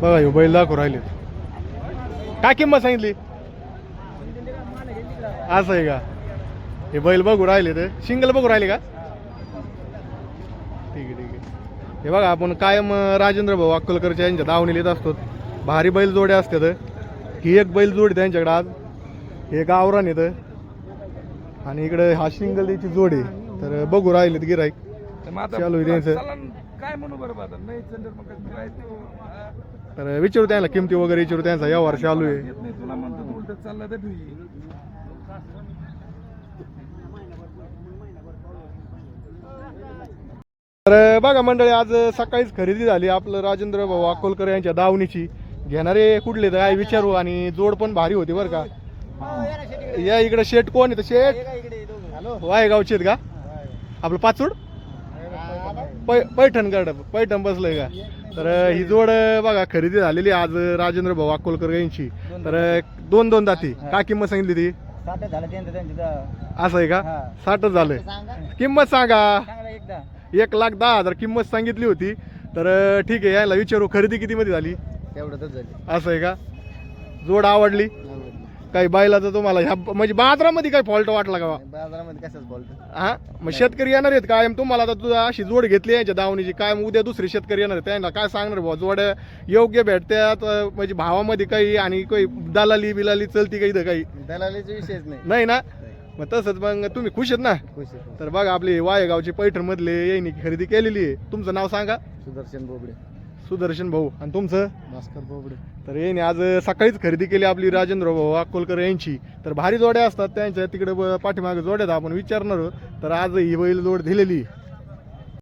बघा ह्यो बैल दाखवू राहिले. काय किंमत सांगितली? असं आहे का? हे बैल बघू राहिले ते सिंगल बघू राहिले का? ठीक आहे ठीक आहे. हे बघा आपण कायम राजेंद्र भाऊ अक्कलकरच्या यांच्या दावणीला येत असतो. भारी बैल जोड्या असतात. ही एक बैल जोडी त्यांच्याकडे आज. हे गावरान येतं आणि इकडे हा सिंगल त्याची जोड आहे. तर बघू राहिले गिराईक चालू आहे त्यांचं. काय म्हणू बरोबर नाही तर विचारू त्याला किमती वगैरे विचारू त्यांचा या वर्ष चालू आहे. तुला म्हणतो उलट चालला तर तर बघा मंडळी आज सकाळीच खरेदी झाली आपलं राजेंद्र भाऊ अक्कोलकर यांच्या दावणीची. घेणारे कुठले तर काय विचारू आणि जोड पण भारी होती बरं का. या इकडे शेट कोण आहे? शेट वायगावचे आहेत का? आपलं पाचूड पैठणगड पैठण बसलंय का? तर ही जोड बघा खरेदी झालेली आज राजेंद्र भाऊ अक्कोलकर यांची. तर दोन दोन दाती. काय किंमत सांगितली ती? असं आहे का? 60 झालंय. किंमत सांगा. 1,10,000 किंमत सांगितली होती. तर ठीक आहे यायला विचारू खरेदी किती मध्ये झाली? एवढंच झाली. असं आहे का? जोड आवडली काही बायलाचं तुम्हाला ह्या म्हणजे बाजारामध्ये काय फॉल्ट वाटला का? बाजारामध्ये कशाच बोलतो? हा मग शेतकरी येणार आहेत कायम तुम्हाला आता तुझा अशी जोड घेतली यांच्या दावणीची काय उद्या दुसरे शेतकरी येणार आहेत त्यांना काय सांगणार भाऊ? जोड योग्य भेटत्यात म्हणजे भावामध्ये काही आणि काही दलाली बिलाली चलती काही इथं काही दलालीचा विषयच नाही ना? मग तसंच मग तुम्ही खुश आहेत ना? खुश आहे. तर बघा आपली वायगावची पैठण मधले यांनी खरेदी केलेली आहे. तुमचं नाव सांगा? सुदर्शन बोबडे. सुदर्शन भाऊ. आणि तुमचं? भास्कर बोबडे. तर यांनी आज सकाळीच खरेदी केली आपली राजेंद्र भाऊ अक्कोलकर यांची. तर भारी जोड्या असतात त्यांच्या तिकडे पाठीमागे जोड्यात आपण विचारणार. तर आज ही बैल जोड दिलेली